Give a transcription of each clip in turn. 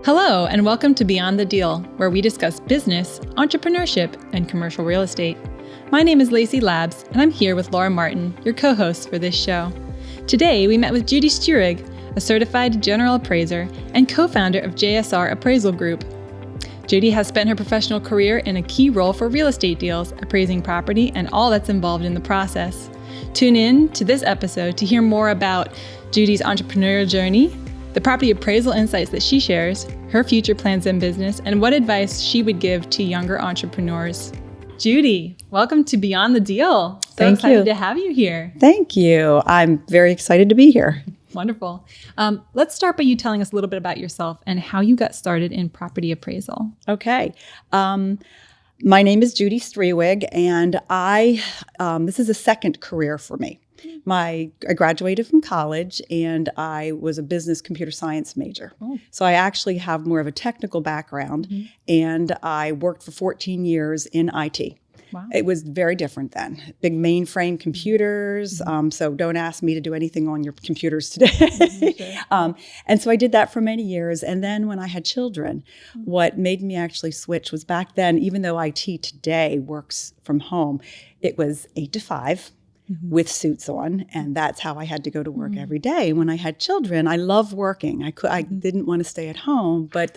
Hello, and welcome to Beyond the Deal, where we discuss business, entrepreneurship, and commercial real estate. My name is Lacey Labs, and I'm here with Laura Martin, your co-host for this show. Today, we met with Judy Striewig, a certified general appraiser and co-founder of JSR Appraisal Group. Judy has spent her professional career in a key role for real estate deals, appraising property, and all that's involved in the process. Tune in to this episode to hear more about Judy's entrepreneurial journey, the property appraisal insights that she shares, her future plans in business, and what advice she would give to younger entrepreneurs. Judy, welcome to Beyond the Deal. Thank excited you. to have you here. Thank you. I'm very excited to be here. Wonderful. Let's start by you telling us a little bit about yourself and how you got started in property appraisal. Okay. My name is Judy Striewig, and this is a second career for me. I graduated from college, and I was a business computer science major. Oh. So I actually have more of a technical background, and I worked for 14 years in IT. Wow. It was very different then. Big mainframe computers. So don't ask me to do anything on your computers today. Sure. And so I did that for many years. And then when I had children, what made me actually switch was back then, even though IT today works from home, it was 8 to 5. With suits on, and that's how I had to go to work every day. When I had children, I loved working. I didn't want to stay at home, but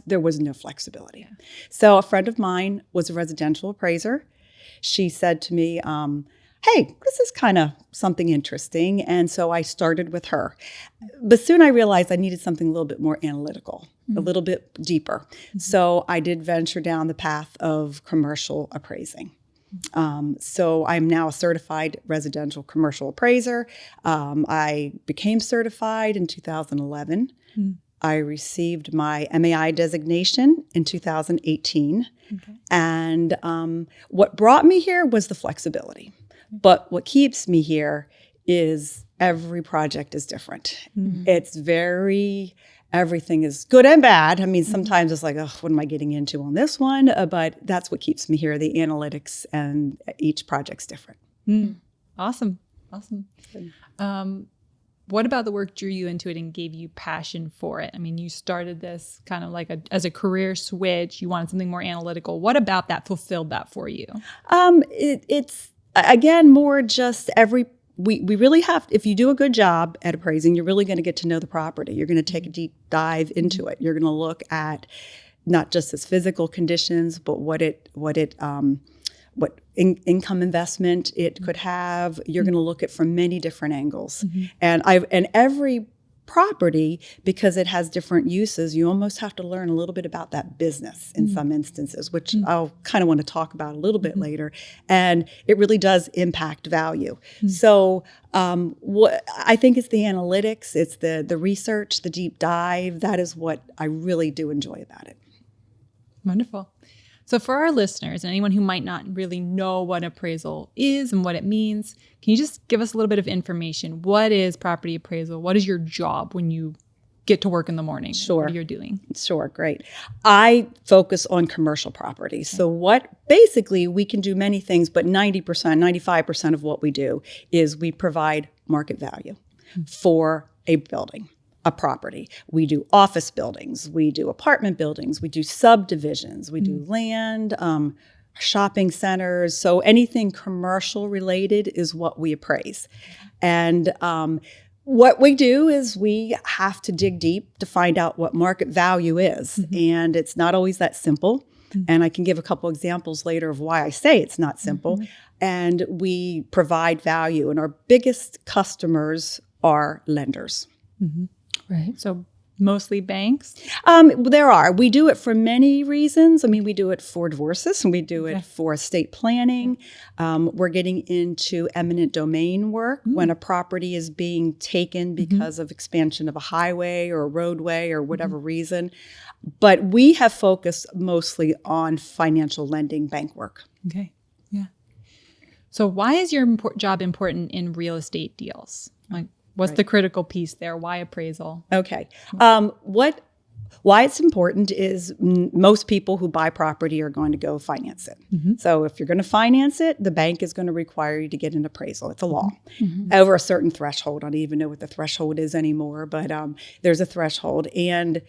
there was no flexibility. Yeah. So a friend of mine was a residential appraiser. She said to me, hey, this is kind of something interesting. And so I started with her. But soon I realized I needed something a little bit more analytical, a little bit deeper. So I did venture down the path of commercial appraising. So I'm now a certified residential commercial appraiser. I became certified in 2011. I received my MAI designation in 2018. Okay. And what brought me here was the flexibility. But what keeps me here is every project is different. It's everything is good and bad. I mean, sometimes it's like, oh, what am I getting into on this one? But that's what keeps me here, the analytics, and each project's different. Awesome. What about the work drew you into it and gave you passion for it? I mean, you started this kind of like as a career switch. You wanted something more analytical. What about that fulfilled that for you? It's, again, more just we really have, if you do a good job at appraising, you're really going to get to know the property. You're going to take a deep dive into it. You're going to look at not just its physical conditions, but what income investment it could have. You're going to look at from many different angles. And every property, because it has different uses, you almost have to learn a little bit about that business in some instances, which I'll kind of want to talk about a little bit later. And it really does impact value. So I think it's the analytics, it's the research, the deep dive. That is what I really do enjoy about it. Wonderful. So for our listeners and anyone who might not really know what appraisal is and what it means, can you just give us a little bit of information? What is property appraisal? What is your job when you get to work in the morning? Sure. What are you doing? Sure, great. I focus on commercial properties. So basically we can do many things, but 90%, 95% of what we do is we provide market value for a building. A property. We do office buildings, we do apartment buildings, we do subdivisions, we do land, shopping centers. So anything commercial related is what we appraise. And what we do is we have to dig deep to find out what market value is. And it's not always that simple. And I can give a couple examples later of why I say it's not simple. And we provide value. And our biggest customers are lenders. Right. So mostly banks? There are. We do it for many reasons. I mean, we do it for divorces and we do it for estate planning. We're getting into eminent domain work when a property is being taken because of expansion of a highway or a roadway or whatever reason. But we have focused mostly on financial lending bank work. Okay. Yeah. So why is your job important in real estate deals? What's the critical piece there? Why appraisal? Okay. Why it's important is most people who buy property are going to go finance it. So if you're going to finance it, the bank is going to require you to get an appraisal. It's a law. Over a certain threshold. I don't even know what the threshold is anymore, but there's a threshold. And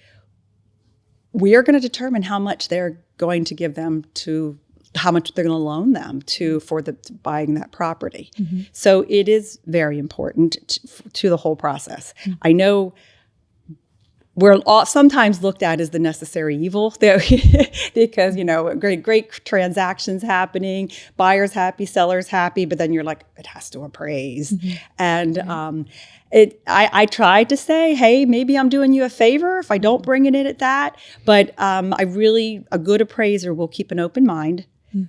we are going to determine how much they're going to give them to, how much they're going to loan them to for buying that property. So it is very important to the whole process. I know we're sometimes looked at as the necessary evil because, great transactions happening, buyers happy, sellers happy, but then you're like, it has to appraise. And I tried to say, hey, maybe I'm doing you a favor if I don't bring it in at that. But a good appraiser will keep an open mind.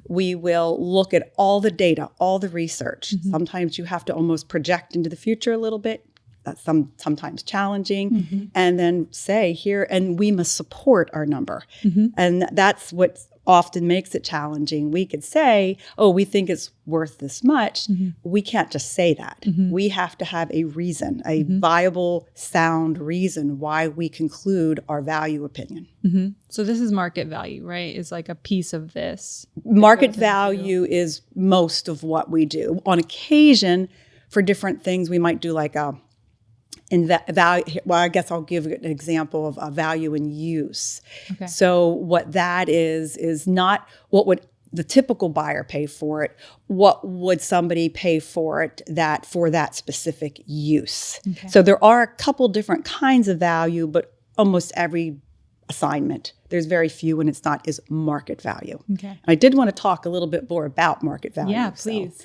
We will look at all the data, all the research. Sometimes you have to almost project into the future a little bit. That's sometimes challenging, and then say here, and we must support our number. And that's what often makes it challenging. We could say, oh, we think it's worth this much. We can't just say that. We have to have a reason, a viable, sound reason why we conclude our value opinion. So this is market value, right? Is like a piece of this. Market value is most of what we do. On occasion, for different things, we might do like value. Well, I guess I'll give an example of a value in use. So what that is not what would the typical buyer pay for it. What would somebody pay for it for that specific use? So there are a couple different kinds of value, but almost every assignment, there's very few when it's not is market value. And I did want to talk a little bit more about market value. Yeah, please.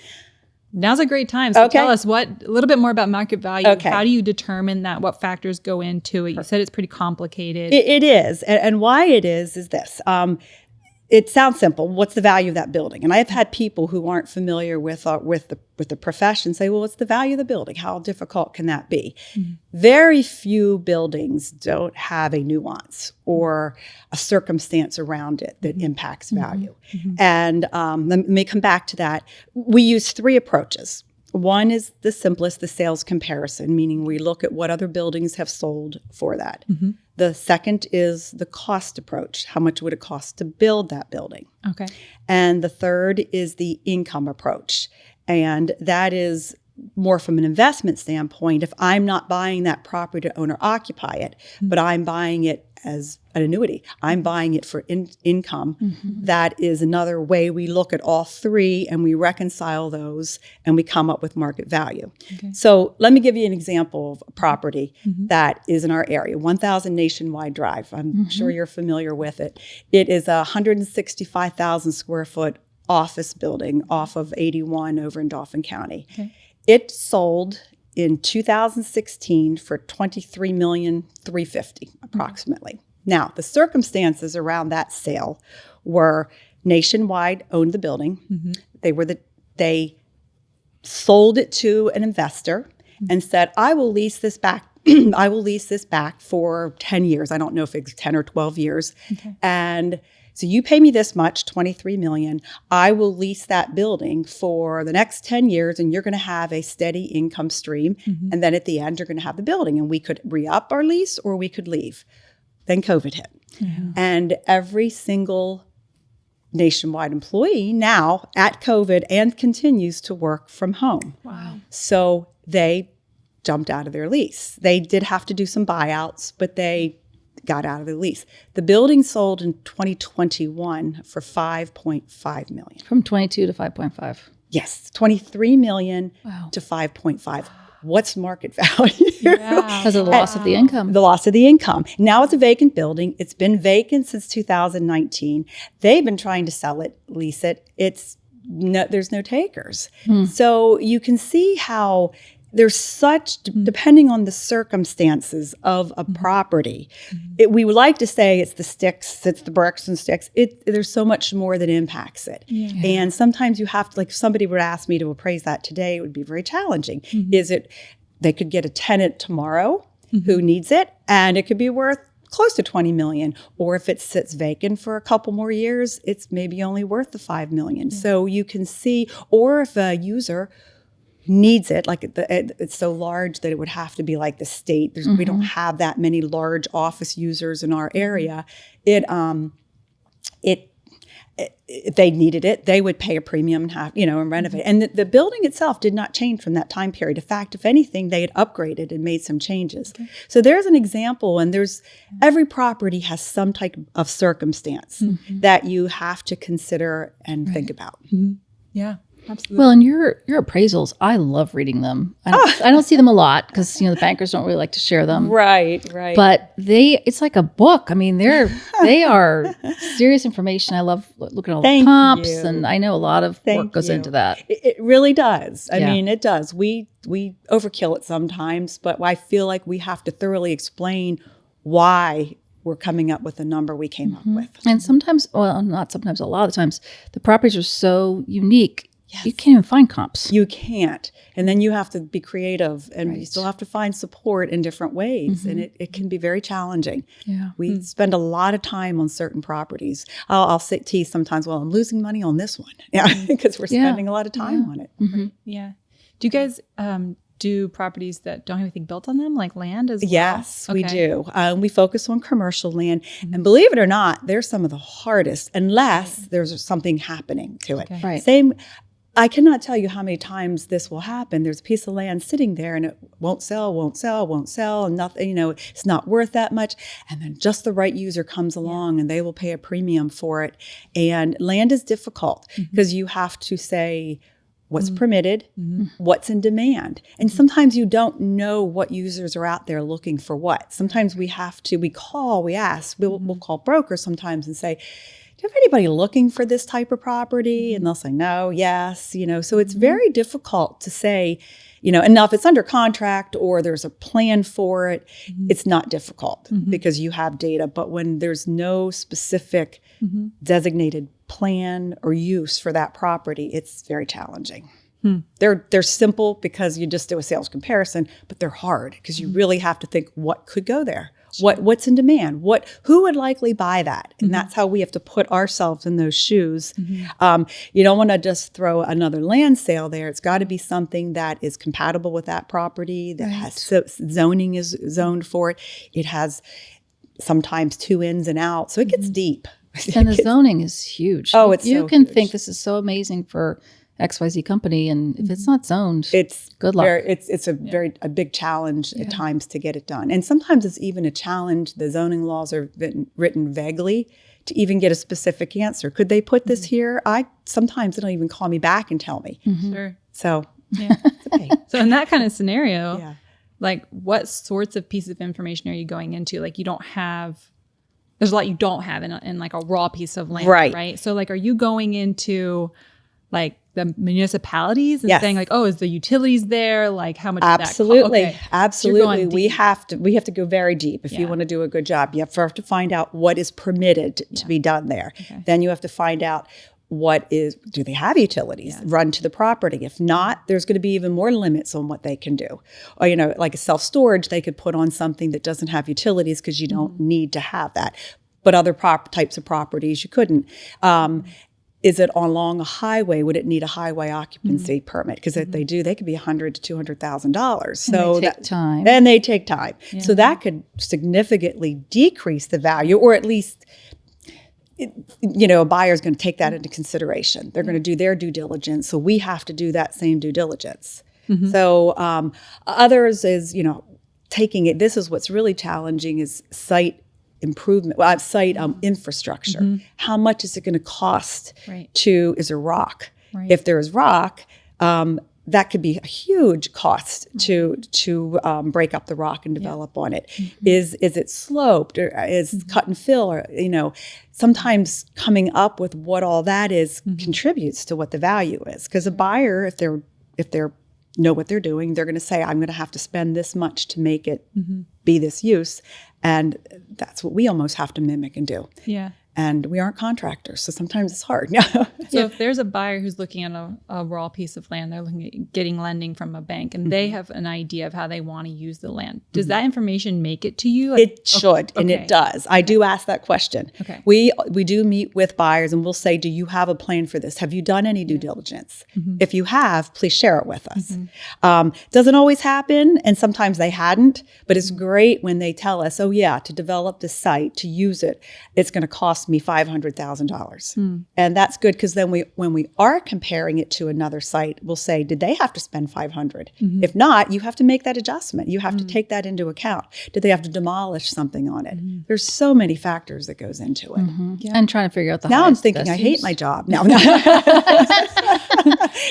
Now's a great time. So tell us a little bit more about market value. How do you determine that? What factors go into it? You said it's pretty complicated. It is. And why it is this. It sounds simple. What's the value of that building? And I've had people who aren't familiar with the profession say, well, what's the value of the building? How difficult can that be? Very few buildings don't have a nuance or a circumstance around it that impacts value. And let me come back to that. We use three approaches. One is the simplest, the sales comparison, meaning we look at what other buildings have sold for that. The second is the cost approach. How much would it cost to build that building? And the third is the income approach. And that is more from an investment standpoint. If I'm not buying that property to own or occupy it, but I'm buying it as an annuity, I'm buying it for income. That is another way we look at all three and we reconcile those and we come up with market value. So let me give you an example of a property that is in our area, 1000 Nationwide Drive. I'm sure you're familiar with it. It is a 165,000 square foot office building off of 81 over in Dauphin County. It sold in 2016 for $23,350,000 approximately. Now, the circumstances around that sale were Nationwide owned the building. They sold it to an investor and said, I will lease this back. I will lease this back for 10 years. I don't know if it's 10 or 12 years. And so you pay me this much, $23 million. I will lease that building for the next 10 years, and you're going to have a steady income stream. And then at the end, you're going to have the building. And we could re-up our lease or we could leave. Then COVID hit. And every single Nationwide employee now at COVID and continues to work from home. So they jumped out of their lease. They did have to do some buyouts, but they got out of the lease. The building sold in 2021 for $5.5 million. From 22 to 5.5. Yes, $23 million to 5.5. What's market value? Because of the loss of the income. The loss of the income. Now it's a vacant building. It's been vacant since 2019. They've been trying to sell it, lease it. There's no takers. So you can see how there's such, depending on the circumstances of a property, we would like to say it's the sticks, it's the bricks and sticks. There's so much more that impacts it. And sometimes you have to, like if somebody would ask me to appraise that today, it would be very challenging. They could get a tenant tomorrow who needs it, and it could be worth close to $20 million. Or if it sits vacant for a couple more years, it's maybe only worth the $5 million. So you can see, or if a user needs it, like it's so large that it would have to be like the state. We don't have that many large office users in our area. if they needed it, they would pay a premium and have, and renovate. And the building itself did not change from that time period. In fact, if anything, they had upgraded and made some changes. Okay. So there's an example, and every property has some type of circumstance that you have to consider and think about. Yeah. Absolutely. Well, and your appraisals, I love reading them. I don't see them a lot because the bankers don't really like to share them. Right. But it's like a book. I mean, they are serious information. I love looking at all the comps, and I know a lot of work goes into that. It really does. I mean, it does. We overkill it sometimes, but I feel like we have to thoroughly explain why we're coming up with the number we came up with. And sometimes, well, not sometimes, a lot of the times, the properties are so unique. Yes. You can't even find comps. You can't. And then you have to be creative, and you still have to find support in different ways. And it can be very challenging. Yeah. We spend a lot of time on certain properties. I'll tease sometimes, well, I'm losing money on this one. Yeah, because we're spending a lot of time on it. Right. Yeah. Do you guys do properties that don't have anything built on them, like land as well? Yes, we do. We focus on commercial land. And believe it or not, they're some of the hardest unless there's something happening to it. Okay. Right. I cannot tell you how many times this will happen. There's a piece of land sitting there and it won't sell, and nothing, it's not worth that much. And then just the right user comes along and they will pay a premium for it. And land is difficult because you have to say what's permitted, what's in demand. And sometimes you don't know what users are out there looking for what. Sometimes we ask, we'll call brokers sometimes and say, do you have anybody looking for this type of property? And they'll say, no, yes, so it's very difficult to say, and now if it's under contract or there's a plan for it, it's not difficult because you have data. But when there's no specific designated plan or use for that property, it's very challenging. They're simple because you just do a sales comparison, but they're hard because you really have to think what could go there. What's in demand? Who would likely buy that? And that's how we have to put ourselves in those shoes. You don't want to just throw another land sale there. It's got to be something that is compatible with that property, that has zoning is zoned for it. It has sometimes 2 ins and outs, so it gets deep. And the zoning is huge. Oh, it's you can think this is so amazing for XYZ company, and if it's not zoned, it's good luck. It's a big challenge at times to get it done. And sometimes it's even a challenge. The zoning laws are written vaguely to even get a specific answer. Could they put this here? Sometimes they don't even call me back and tell me. Sure. So, it's okay. So in that kind of scenario, like what sorts of pieces of information are you going into? Like there's a lot you don't have in like a raw piece of land, right? So like, are you going into like the municipalities and saying like, oh, is the utilities there? Like how much? Absolutely. Absolutely. So we have to go very deep. If you want to do a good job, you have to find out what is permitted to be done there. Okay. Then you have to find out do they have utilities run to the property? If not, there's going to be even more limits on what they can do. Or, like a self-storage, they could put on something that doesn't have utilities because you don't need to have that. But other types of properties, you couldn't. Is it along a highway? Would it need a highway occupancy permit? Because if they do, they could be $100,000 to $200,000. So they take time. And they take time. Yeah. So that could significantly decrease the value, or at least, a buyer is going to take that into consideration. They're going to do their due diligence. So we have to do that same due diligence. So others is, taking it. This is what's really challenging is site improvement, infrastructure. How much is it going to cost is there rock? If there is rock, that could be a huge cost to break up the rock and develop on it. Is it sloped, or is cut and fill, or sometimes coming up with what all that is contributes to what the value is. Because a buyer, if they're know what they're doing, they're going to say, I'm going to have to spend this much to make it be this use. And that's what we almost have to mimic and do. Yeah. And we aren't contractors, so sometimes it's hard. So if there's a buyer who's looking at a raw piece of land, they're looking at getting lending from a bank, and they have an idea of how they want to use the land. Does that information make it to you? It should, and it does. I do ask that question. Okay. We do meet with buyers, and we'll say, do you have a plan for this? Have you done any due diligence? If you have, please share it with us. Doesn't always happen, and sometimes they hadn't, but it's great when they tell us, oh yeah, to develop the site, to use it, it's going to cost cost me $500,000. And that's good because then when we are comparing it to another site, we'll say, did they have to spend $500? If not, you have to make that adjustment. You have to take that into account. Did they have to demolish something on it? There's so many factors that goes into it. Yeah. And trying to figure out the Now I'm thinking I hate my job. No.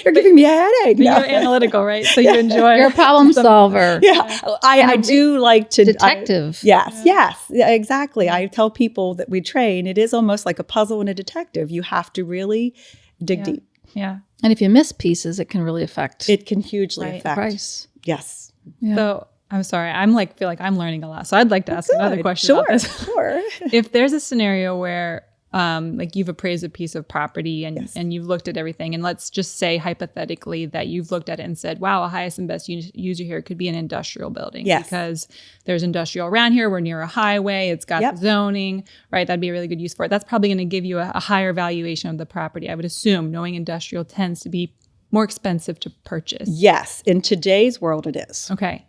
You're giving me a headache. You're analytical, right? So you enjoy. You're a problem solver. Yeah, I do like to detective. Yes, yeah, exactly. I tell people that we train, it is almost like a puzzle and a detective. You have to really dig deep. Yeah. And if you miss pieces, it can really affect. It can hugely the affect price. Yes. Yeah. So I'm sorry. feel like I'm learning a lot. So I'd like to ask another question about this. Sure. If there's a scenario where like you've appraised a piece of property and you've looked at everything, and let's just say hypothetically that you've looked at it and said, wow, a highest and best user here could be an industrial building because there's industrial around here. We're near a highway. It's got the zoning, right? That'd be a really good use for it. That's probably going to give you a higher valuation of the property. I would assume, knowing industrial tends to be more expensive to purchase. Yes. In today's world, it is. Okay.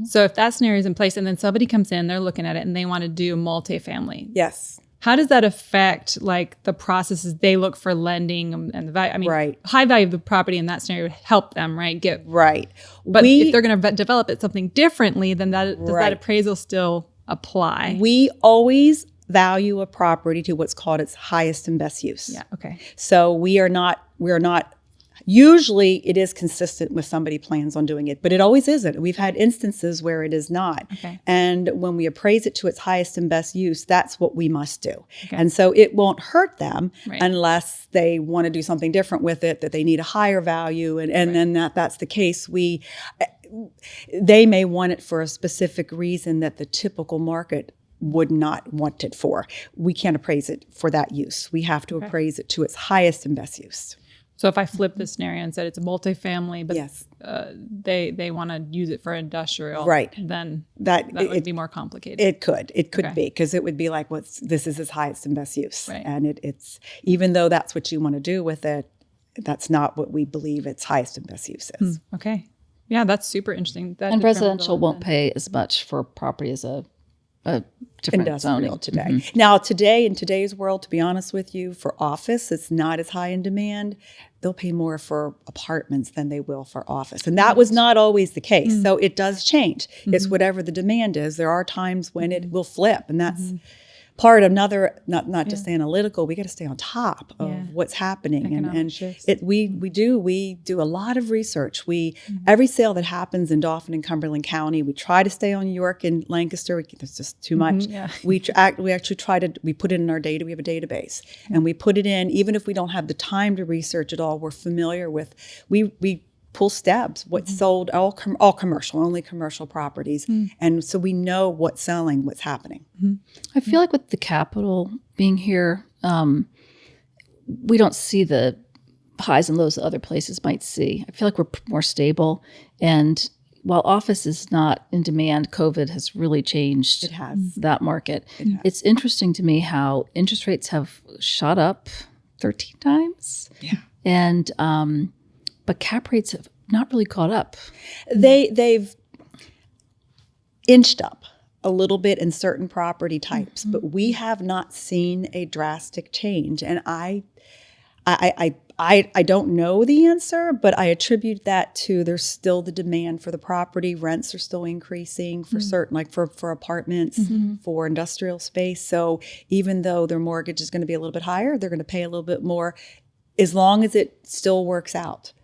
So if that scenario is in place and then somebody comes in, they're looking at it and they want to do multifamily. Yes. How does that affect like the processes they look for lending and the value? I mean, high value of the property in that scenario would help them, right? But if they're going to develop it something differently, then does that appraisal still apply? We always value a property to what's called its highest and best use. Yeah. Okay. So we're not. Usually it is consistent with somebody plans on doing it, but it always isn't. We've had instances where it is not. Okay. And when we appraise it to its highest and best use, that's what we must do. Okay. And so it won't hurt them unless they want to do something different with it, that they need a higher value. And then that's the case. They may want it for a specific reason that the typical market would not want it for. We can't appraise it for that use. We have to appraise it to its highest and best use. So if I flip the scenario and said it's a multifamily, but they want to use it for industrial, then that would be more complicated. It could be, because it would be like, this is its highest and best use. And it's, even though that's what you want to do with it, that's not what we believe its highest and best use is. Okay. Yeah, that's super interesting. And residential won't pay as much for property as a different industrial zoning today. Now, in today's world, to be honest with you, for office, it's not as high in demand. They'll pay more for apartments than they will for office. And that was not always the case. So it does change. It's whatever the demand is. There are times when it will flip, and that's part of another, not just analytical, we got to stay on top of what's happening. And we do a lot of research. Every sale that happens in Dauphin and Cumberland County, we try to stay on York and Lancaster. It's just too much. We actually we put it in our data. We have a database, and we put it in, even if we don't have the time to research it all, we're familiar with, we pull stabs, what's sold, all commercial, only commercial properties. And so we know what's selling, what's happening. I feel like with the capital being here, we don't see the highs and lows that other places might see. I feel like we're more stable. And while office is not in demand, COVID has really changed that market. It's interesting to me how interest rates have shot up 13 times. Yeah. And but cap rates have not really caught up. They've inched up a little bit in certain property types, but we have not seen a drastic change. And I don't know the answer, but I attribute that to there's still the demand for the property. Rents are still increasing for certain, like for apartments, for industrial space. So even though their mortgage is going to be a little bit higher, they're going to pay a little bit more, as long as it still works out.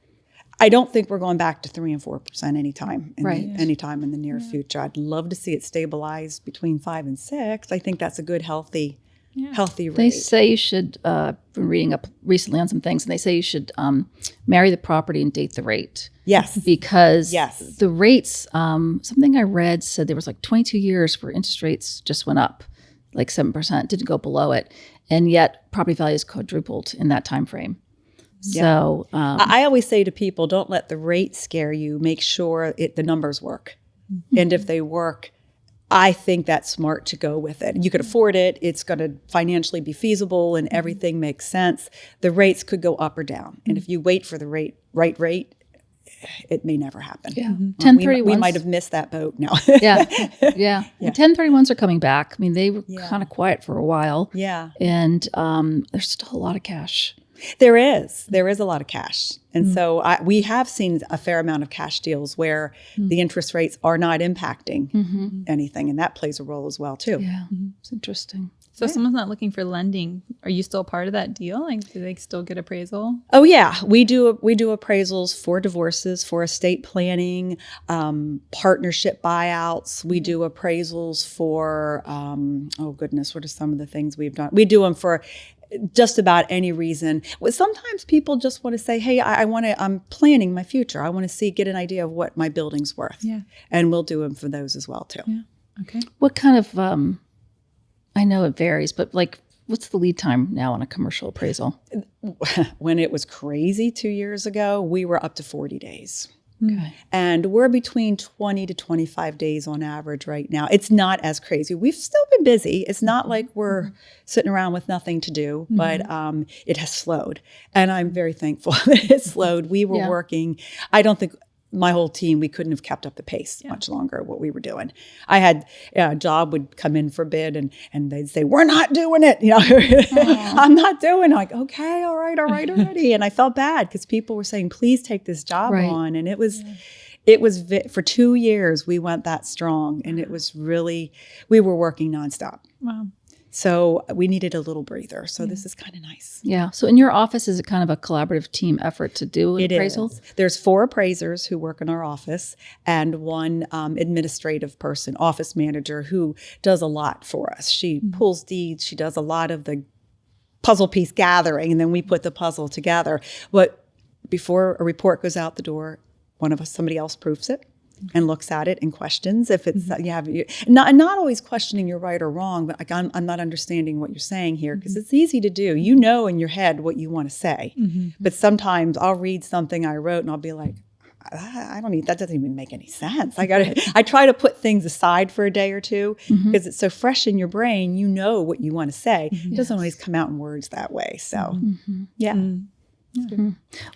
I don't think we're going back to 3 and 4% anytime in the near future. I'd love to see it stabilize between 5 and 6. I think that's a good, healthy rate. They say you should, been reading up recently on some things, and they say you should marry the property and date the rate. Yes. Because the rates, something I read said there was like 22 years where interest rates just went up, like 7%, didn't go below it. And yet property values quadrupled in that time frame. So I always say to people, don't let the rate scare you. Make sure the numbers work. And if they work, I think that's smart to go with it. You could afford it. It's going to financially be feasible and everything makes sense. The rates could go up or down. And if you wait for the right rate, it may never happen. Yeah. We 1031s. might have missed that boat now. Yeah. Yeah. 1031s are coming back. I mean, they were kind of quiet for a while. Yeah. And there's still a lot of cash. There is a lot of cash. And so we have seen a fair amount of cash deals where the interest rates are not impacting anything. And that plays a role as well, too. Yeah. It's interesting. So if someone's not looking for lending, are you still part of that deal? Like, do they still get appraisal? Oh yeah, we do appraisals for divorces, for estate planning, partnership buyouts. We do appraisals for oh goodness, what are some of the things we've done? We do them for just about any reason. Well, sometimes people just want to say, "Hey, I'm planning my future. I want to get an idea of what my building's worth." Yeah, and we'll do them for those as well too. Yeah. Okay. What kind of I know it varies, but like, what's the lead time now on a commercial appraisal? When it was crazy 2 years ago, we were up to 40 days. Okay. And we're between 20 to 25 days on average right now. It's not as crazy. We've still been busy. It's not like we're sitting around with nothing to do, but it has slowed. And I'm very thankful that it slowed. We were working, I don't think my whole team, we couldn't have kept up the pace much longer, what we were doing. I had a job would come in for bid and they'd say, "We're not doing it." I'm not doing it. Like, okay, all right, already. And I felt bad because people were saying, "Please take this job on." And it was for 2 years, we went that strong. And it was really, we were working nonstop. Wow. So we needed a little breather. So this is kind of nice. Yeah. So in your office, is it kind of a collaborative team effort to do an appraisal? Is. There's 4 appraisers who work in our office and 1 administrative person, office manager, who does a lot for us. She pulls deeds. She does a lot of the puzzle piece gathering, and then we put the puzzle together. But before a report goes out the door, somebody else proofs it and looks at it and questions if it's not always questioning you're right or wrong, but like, I'm not understanding what you're saying here, because it's easy to do. You know in your head what you want to say, but sometimes I'll read something I wrote and I'll be like, that doesn't even make any sense. I try to put things aside for a day or two because it's so fresh in your brain. You know what you want to say. It doesn't always come out in words that way. So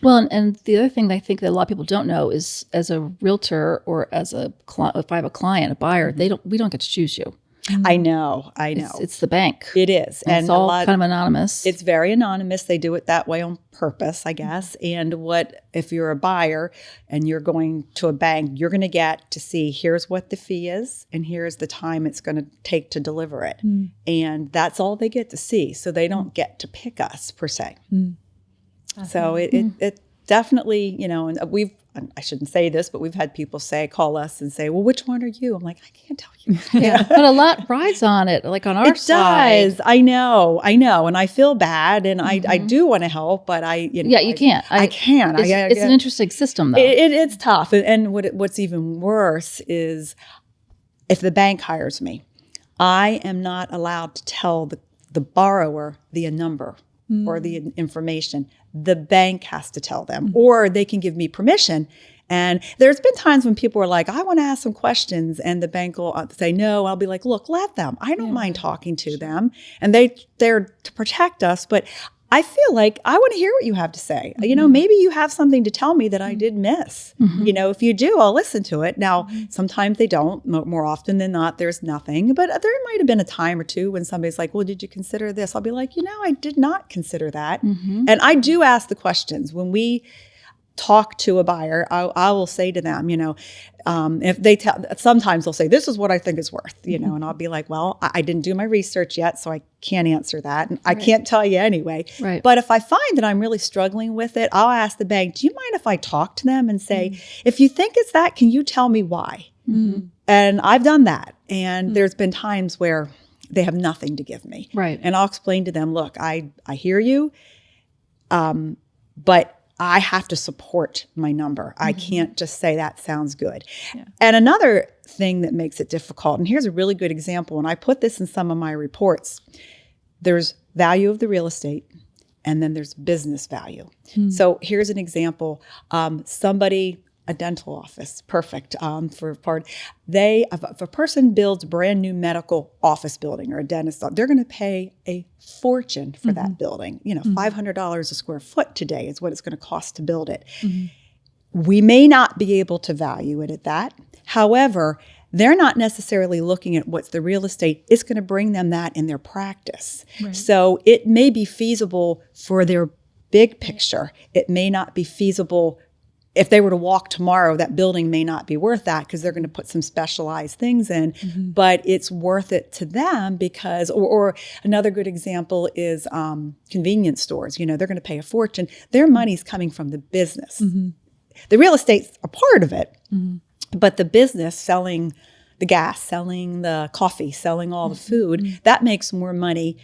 Well, and the other thing that I think that a lot of people don't know is, as a realtor or as if I have a client, a buyer, we don't get to choose you. I know. It's the bank. It is. And it's all kind of anonymous. It's very anonymous. They do it that way on purpose, I guess. And if you're a buyer and you're going to a bank, you're going to get to see, here's what the fee is and here's the time it's going to take to deliver it. And that's all they get to see. So they don't get to pick us per se. So it definitely, and I shouldn't say this, but we've had people call us and say, "Well, which one are you?" I'm like, I can't tell you. But a lot rides on it, like on our side. It does. I know. And I feel bad, and I do want to help, but you can't. I can't. It's an interesting system, though. It's tough. And what's even worse is if the bank hires me, I am not allowed to tell the borrower the number or the information. The bank has to tell them, or they can give me permission. And there's been times when people are like, "I want to ask some questions," and the bank will say no. I'll be like, "Look, let them. I don't mind talking to them, and they're to protect us." But I feel like I want to hear what you have to say. Maybe you have something to tell me that I did miss. If you do, I'll listen to it. Now, sometimes they don't. More often than not, there's nothing. But there might have been a time or two when somebody's like, "Well, did you consider this?" I'll be like, I did not consider that. And I do ask the questions. When we talk to a buyer, I will say to them, if they sometimes they'll say, "This is what I think it's worth," and I'll be like, "Well, I didn't do my research yet, so I can't answer that. And I can't tell you anyway." Right. But if I find that I'm really struggling with it, I'll ask the bank, "Do you mind if I talk to them and say, if you think it's that, can you tell me why?" And I've done that. And there's been times where they have nothing to give me. Right. And I'll explain to them, "Look, I hear you, but I have to support my number. I can't just say that sounds good." Yeah. And another thing that makes it difficult, and here's a really good example, and I put this in some of my reports, there's value of the real estate, and then there's business value. So here's an example. A dental office, perfect for part. If a person builds a brand new medical office building or a dentist, they're going to pay a fortune for that building. $500 a square foot today is what it's going to cost to build it. we may not be able to value it at that. However, they're not necessarily looking at what's the real estate. It's going to bring them that in their practice. Right. So it may be feasible for their big picture. It may not be feasible. If they were to walk tomorrow, that building may not be worth that because they're going to put some specialized things in, but it's worth it to them because, or another good example is convenience stores. They're going to pay a fortune. Their money's coming from the business. The real estate's a part of it, but the business selling the gas, selling the coffee, selling all the food, that makes more money.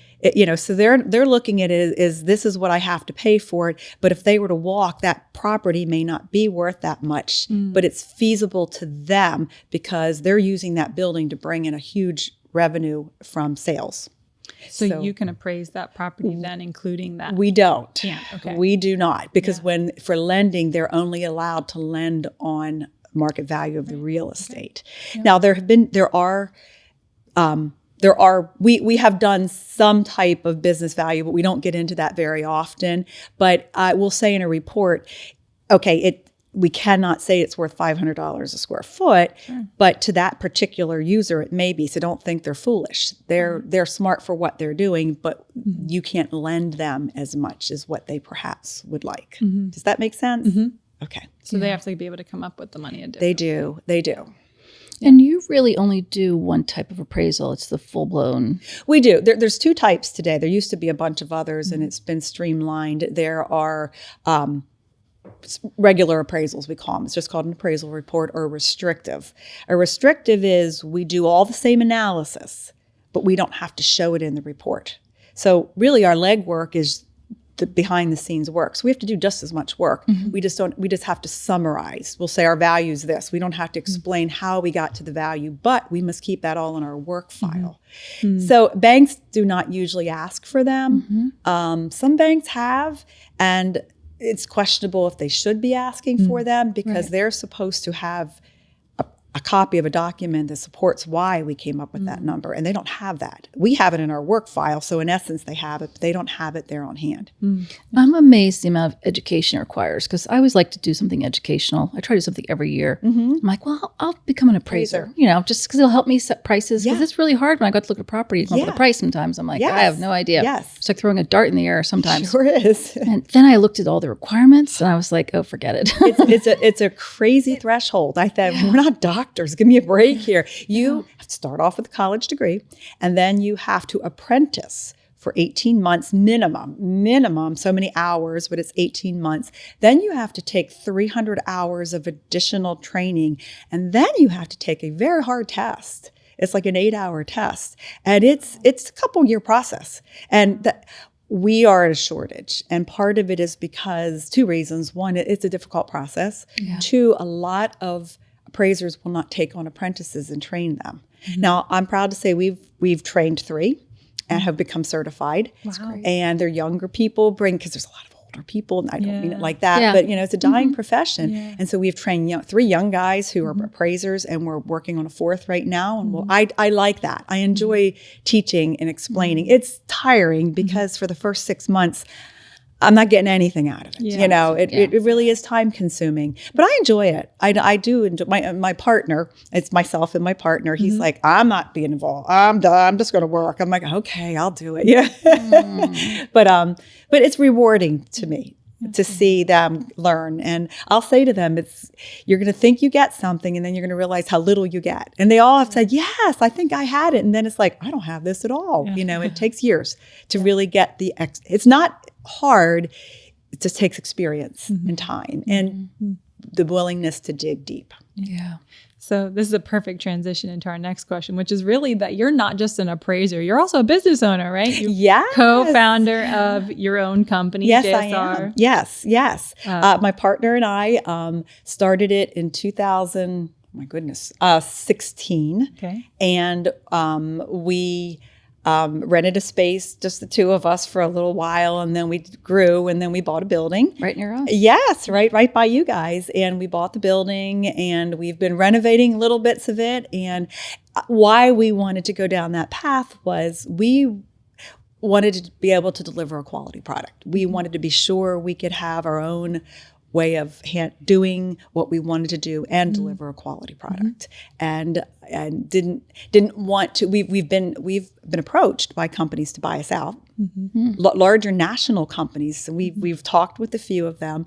So they're looking at it as this is what I have to pay for it. But if they were to walk, that property may not be worth that much, but it's feasible to them because they're using that building to bring in a huge revenue from sales. So you can appraise that property then, including that? We don't. Yeah, okay. We do not, because for lending, they're only allowed to lend on market value of the real estate. Okay. Now we have done some type of business value, but we don't get into that very often. But I will say in a report, we cannot say it's worth $500 a square foot, but to that particular user, it may be. So don't think they're foolish. They're smart for what they're doing, but you can't lend them as much as what they perhaps would like. Does that make sense? Okay. So they have to be able to come up with the money. They do. And you really only do one type of appraisal. It's the full-blown. We do. There's two types today. There used to be a bunch of others, and it's been streamlined. There are regular appraisals, we call them. It's just called an appraisal report, or restrictive. A restrictive is we do all the same analysis, but we don't have to show it in the report. So really our legwork is the behind the scenes work. So we have to do just as much work. We just have to summarize. We'll say our value is this. We don't have to explain how we got to the value, but we must keep that all in our work file. So banks do not usually ask for them. Some banks have, and it's questionable if they should be asking for them because they're supposed to have a copy of a document that supports why we came up with that number, and they don't have that. We have it in our work file, so in essence they have it, but they don't have it there on hand. I'm amazed the amount of education it requires, because I always like to do something educational. I try to do something every year. I'm like, well, I'll become an appraiser, just because it'll help me set prices, because it's really hard when I got to look at a property and come up with a price sometimes. I'm like, I have no idea. It's like throwing a dart in the air sometimes. Sure is. And then I looked at all the requirements, and I was like, oh, forget it. It's a crazy threshold. I thought, we're not doctors. Give me a break here. You have to start off with a college degree, and then you have to apprentice for 18 months minimum, so many hours, but it's 18 months. Then you have to take 300 hours of additional training, and then you have to take a very hard test. It's like an 8-hour test, and it's a couple-year process. And we are at a shortage, and part of it is because two reasons. One, it's a difficult process. Two, a lot of appraisers will not take on apprentices and train them. Now, I'm proud to say we've trained 3 and have become certified. Wow. And they're younger people because there's a lot of older people, and I don't mean it like that, but it's a dying profession. And so we've trained 3 young guys who are appraisers, and we're working on a 4th right now. And I like that. I enjoy teaching and explaining. It's tiring because for the first 6 months, I'm not getting anything out of it. It really is time consuming, but I enjoy it. I do enjoy my partner. It's myself and my partner. He's like, I'm not being involved. I'm done. I'm just going to work. I'm like, okay, I'll do it. But it's rewarding to me to see them learn. And I'll say to them, you're going to think you get something, and then you're going to realize how little you get. And they all have said, yes, I think I had it. And then it's like, I don't have this at all. It takes years to really get it's not hard. It just takes experience and time and the willingness to dig deep. So this is a perfect transition into our next question, which is really that you're not just an appraiser, you're also a business owner, right? You're co-founder of your own company, yes, JSR. I am. Yes. My partner and I started it in 2016. Okay. And we rented a space, just the 2 of us, for a little while, and then we grew, and then we bought a building. Right in your own? Yes, right by you guys. And we bought the building, and we've been renovating little bits of it. And why we wanted to go down that path was we wanted to be able to deliver a quality product. We wanted to be sure we could have our own way of doing what we wanted to do and deliver a quality product. And didn't want to. We've been approached by companies to buy us out, larger national companies. So we've talked with a few of them.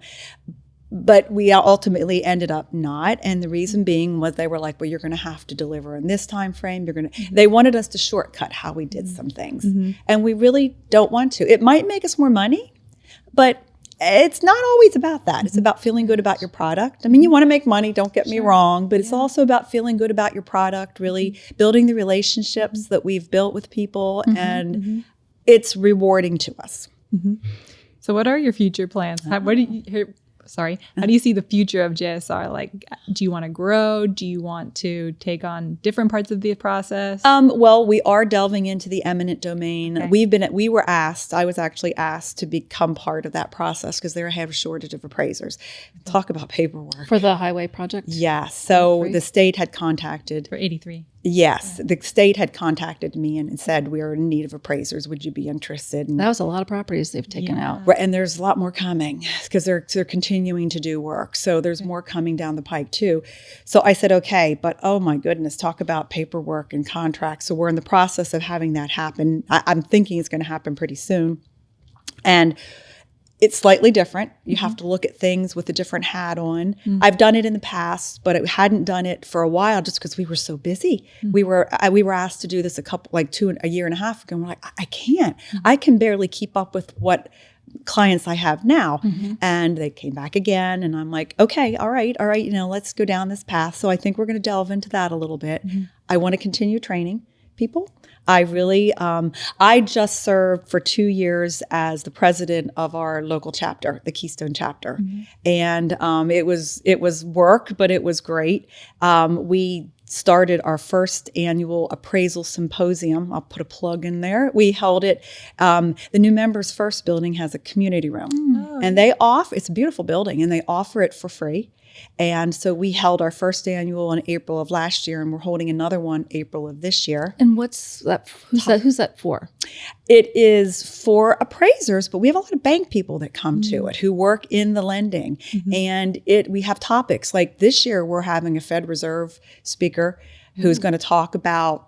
But we ultimately ended up not, and the reason being was they were like, "Well, you're going to have to deliver in this time frame. You're going to." They wanted us to shortcut how we did some things, and we really don't want to. It might make us more money, but it's not always about that. It's about feeling good about your product. I mean, you want to make money, don't get me wrong, but it's also about feeling good about your product, really building the relationships that we've built with people, and it's rewarding to us. So, what are your future plans? How do you see the future of JSR? Like, do you want to grow? Do you want to take on different parts of the process? Well, we are delving into the eminent domain. Okay. I was actually asked to become part of that process because they have a shortage of appraisers. Talk about paperwork. For the highway project? Yes. So the state had contacted. For 83. Yes. The state had contacted me and said, we are in need of appraisers. Would you be interested? And That was a lot of properties they've taken out. Right, and there's a lot more coming because they're continuing to do work. So there's more coming down the pike too. So I said, okay, but oh my goodness, talk about paperwork and contracts. So we're in the process of having that happen. I'm thinking it's going to happen pretty soon. And it's slightly different. You have to look at things with a different hat on. I've done it in the past, but I hadn't done it for a while just because we were so busy. We were asked to do this a year and a half ago. And we're like, I can't. I can barely keep up with what clients I have now. And they came back again, and I'm like, okay, all right, let's go down this path. So I think we're going to delve into that a little bit. I want to continue training people. I really, I just served for 2 years as the president of our local chapter, the Keystone chapter. And it was work, but it was great. We started our first annual appraisal symposium. I'll put a plug in there. We held it. The New Members First building has a community room, and it's a beautiful building, and they offer it for free. And so we held our first annual in April of last year, and we're holding another one April of this year. And what's that? Who's that for? It is for appraisers, but we have a lot of bank people that come to it who work in the lending. And we have topics like this year we're having a Fed Reserve speaker who's going to talk about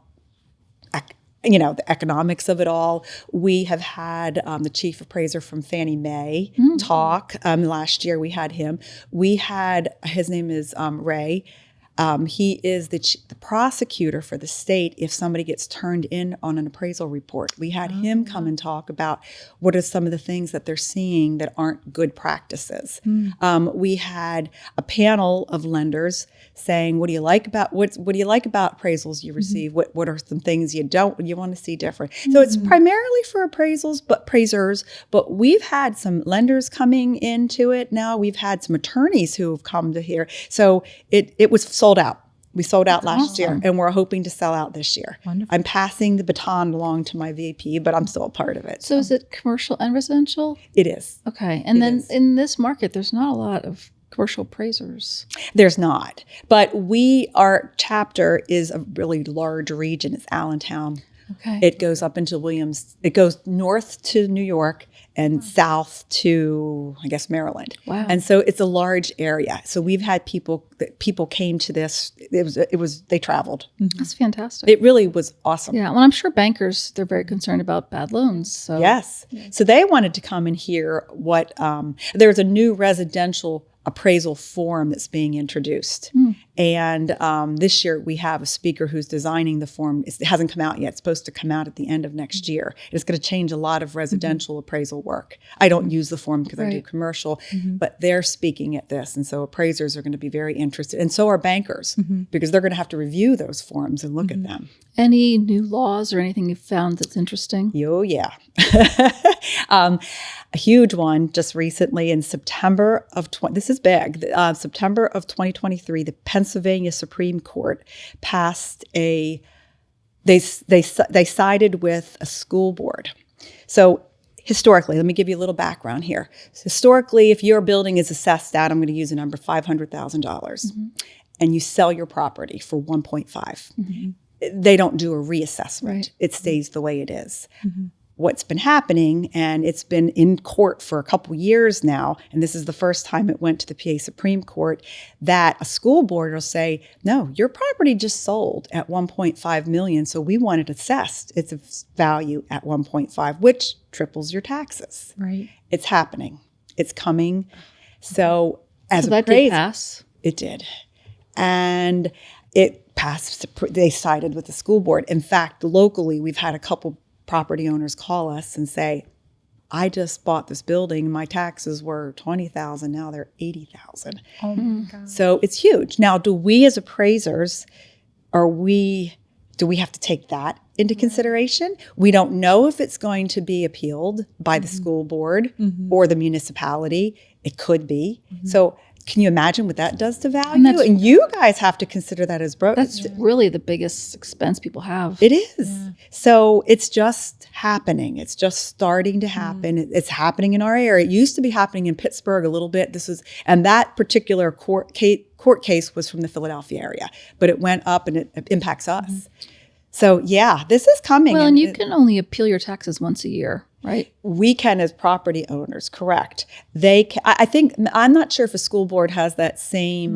the economics of it all. We have had the chief appraiser from Fannie Mae talk. Last year we had him. His name is Ray. He is the prosecutor for the state if somebody gets turned in on an appraisal report. We had him come and talk about what are some of the things that they're seeing that aren't good practices. We had a panel of lenders saying, what do you like about appraisals you receive? What are some things you want to see different? So it's primarily for appraisers, but we've had some lenders coming into it now. We've had some attorneys who have come to here. So it was sold out. We sold out last year, and we're hoping to sell out this year. Wonderful. I'm passing the baton along to my VP, but I'm still a part of it. So is it commercial and residential? It is. Okay. And then in this market, there's not a lot of commercial appraisers. There's not. But our chapter is a really large region. It's Allentown. Okay. It goes up into Williams. It goes north to New York and south to, I guess, Maryland. Wow. And so it's a large area. So we've had people came to this. They traveled. That's fantastic. It really was awesome. Yeah. Well, I'm sure bankers, they're very concerned about bad loans. So Yes. So they wanted to come and hear what, there's a new residential appraisal form that's being introduced. And this year we have a speaker who's designing the form. It hasn't come out yet. It's supposed to come out at the end of next year. It's going to change a lot of residential appraisal work. I don't use the form because I do commercial, but they're speaking at this. And so appraisers are going to be very interested. And so are bankers because they're going to have to review those forms and look at them. Any new laws or anything you've found that's interesting? Oh, yeah. A huge one just recently in September of this is big. September of 2023, the Pennsylvania Supreme Court passed they sided with a school board. So historically, let me give you a little background here. So historically, if your building is assessed at, I'm going to use a number, $500,000, and you sell your property for 1.5, they don't do a reassessment. Right. It stays the way it is. what's been happening, and it's been in court for a couple years now, and this is the first time it went to the PA Supreme Court, that a school board will say, no, your property just sold at $1.5 million, so we want it assessed its value at 1.5, which triples your taxes. Right. It's happening. It's coming. So as So that appraisal, did pass. it did. And it passed. They sided with the school board. In fact, locally, we've had a couple property owners call us and say, I just bought this building. My taxes were $20,000. Now they're $80,000. Oh my God. So it's huge. Now, do we as appraisers, do we have to take that into consideration? We don't know if it's going to be appealed by the school board or the municipality. It could be. So can you imagine what that does to value? And you guys have to consider that as brokers. That's really the biggest expense people have. It is. Yeah. So it's just happening. It's just starting to happen. It's happening in our area. It used to be happening in Pittsburgh a little bit. And that particular court case was from the Philadelphia area, but it went up and it impacts us. So yeah, this is coming. Well, and you can only appeal your taxes once a year, right? We can as property owners, correct. They can, I think, I'm not sure if a school board has that same,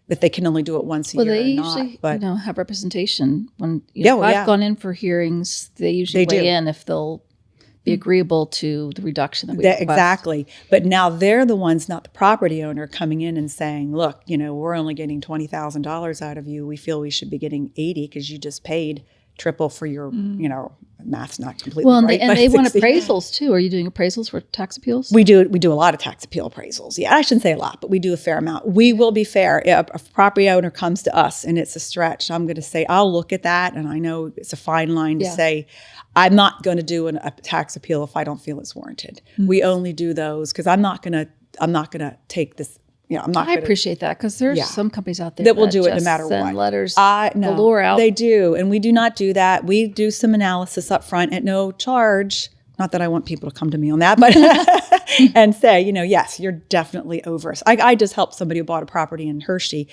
that they can only do it once a year. Well, they or usually not, have representation. When if I've gone in for hearings, they usually weigh in if they'll be agreeable to the reduction that we request. Exactly. But now they're the ones, not the property owner, coming in and saying, look, we're only getting $20,000 out of you. We feel we should be getting 80 because you just paid triple for your, math's not completely right. And they want appraisals too. Are you doing appraisals for tax appeals? We do a lot of tax appeal appraisals. Yeah, I shouldn't say a lot, but we do a fair amount. We will be fair. If a property owner comes to us and it's a stretch, I'm going to say, I'll look at that. And I know it's a fine line to say, I'm not going to do a tax appeal if I don't feel it's warranted. We only do those because I'm not going to take this. I appreciate that because there's some companies out there that will do it no matter send what. Letters galore out. They do, and we do not do that. We do some analysis up front at no charge. Not that I want people to come to me on that, but and say, yes, you're definitely over. I just helped somebody who bought a property in Hershey.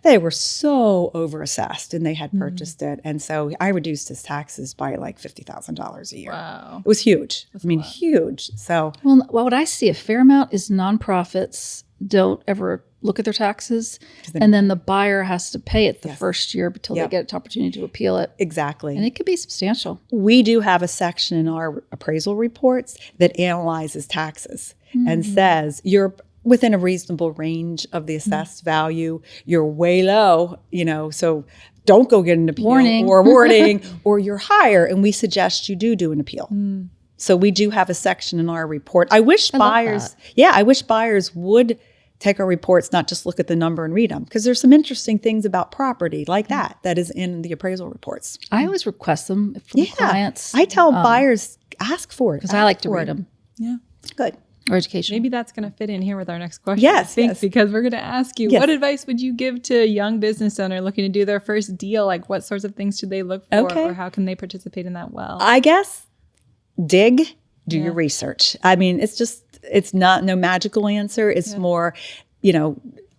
They were so overassessed, and they had purchased it, and so I reduced his taxes by like $50,000 a year. Wow, it was huge. Huge. So, well, what I see a fair amount is nonprofits don't ever look at their taxes, and then the buyer has to pay it the first year until they get an opportunity to appeal it. Exactly. And it could be substantial. We do have a section in our appraisal reports that analyzes taxes and says you're within a reasonable range of the assessed value. You're way low, so don't go get an appeal or warning, or you're higher, and we suggest you do an appeal. So we do have a section in our report. I wish buyers would take our reports, not just look at the number and read them, because there's some interesting things about property like that is in the appraisal reports. I always request them from clients. I tell buyers, ask for it. Because I like to read them. Yeah. Good. Or education. Maybe that's going to fit in here with our next question. Yes, because we're going to ask you, what advice would you give to a young business owner looking to do their first deal? Like, what sorts of things should they look for, or how can they participate in that well? I guess do your research. I mean, it's not no magical answer. It's more,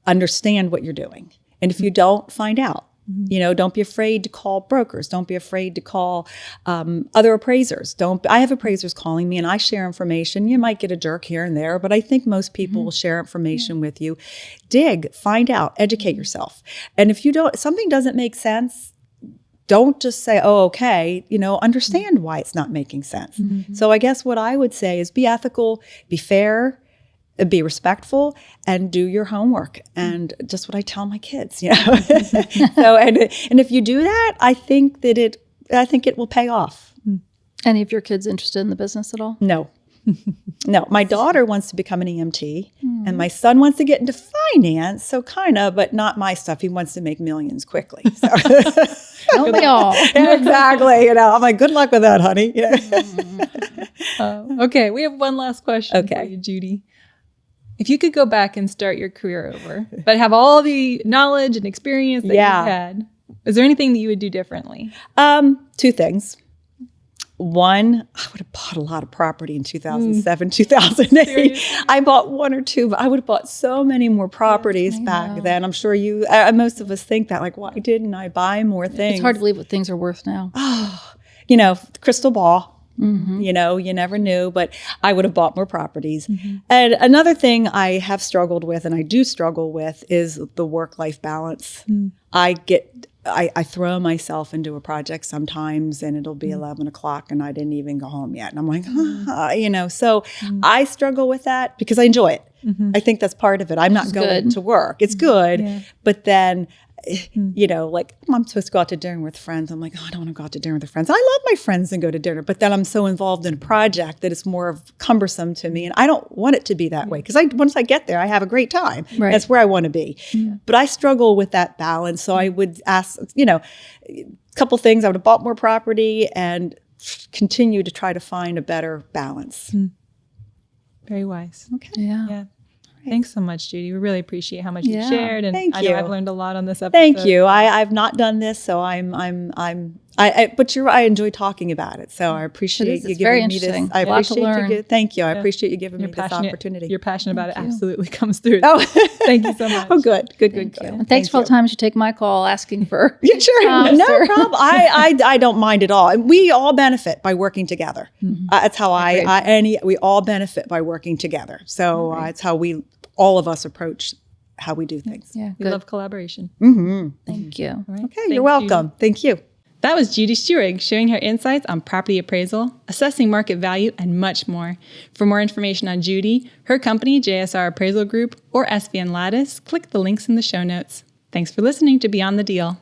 understand what you're doing. And if you don't, find out. Don't be afraid to call brokers. Don't be afraid to call other appraisers. I have appraisers calling me and I share information. You might get a jerk here and there, but I think most people will share information with you. Dig, find out, educate yourself. And if something doesn't make sense, don't just say, oh, okay, understand why it's not making sense. So I guess what I would say is be ethical, be fair, be respectful, and do your homework. And just what I tell my kids, So, and if you do that, I think it will pay off. Any of your kids interested in the business at all? No. No, my daughter wants to become an EMT and my son wants to get into finance. So kind of, but not my stuff. He wants to make millions quickly. So. Don't we all? Exactly. I'm like, good luck with that, honey. Okay. We have one last question for you, Judy. If you could go back and start your career over, but have all the knowledge and experience that you had, is there anything that you would do differently? Two things. One, I would have bought a lot of property in 2007, 2008. Seriously? I bought one or two, but I would have bought so many more properties back then. I'm sure most of us think that, like, why didn't I buy more things? It's hard to believe what things are worth now. Crystal ball. You know, you never knew, but I would have bought more properties. And another thing I have struggled with, and I do struggle with, is the work-life balance. I throw myself into a project sometimes and it'll be 11 o'clock and I didn't even go home yet. And I'm like, you know, so I struggle with that because I enjoy it. I think that's part of it. I'm not going to work. It's good. But then, you know, like I'm supposed to go out to dinner with friends. I'm like, oh, I don't want to go out to dinner with friends. I love my friends and go to dinner. But then I'm so involved in a project that it's more cumbersome to me. And I don't want it to be that way because once I get there, I have a great time. Right. That's where I want to be. But I struggle with that balance. So I would ask, you know, a couple things. I would have bought more property and continue to try to find a better balance. Very wise. Okay. Yeah. Thanks so much, Judy. We really appreciate how much you shared, and Thank I you. know I've learned a lot on this episode. Thank you. I've not done this, so but I enjoy talking about it. So I appreciate you giving me this. I appreciate you. Thank you. I appreciate you giving me this opportunity. You're passionate about it. Absolutely comes through. Oh, thank you so much. Oh, good. And thanks for all the times you take my call asking for. Yeah, sure. No problem. I don't mind at all. And we all benefit by working together. That's how we all benefit by working together. So it's how all of us approach how we do things. Yeah, we love collaboration. Thank you. Right. Okay, you're welcome. Judy. Thank you. That was Judy Striewig sharing her insights on property appraisal, assessing market value, and much more. For more information on Judy, her company, JSR Appraisal Group, or SVN Lattice, click the links in the show notes. Thanks for listening to Beyond the Deal.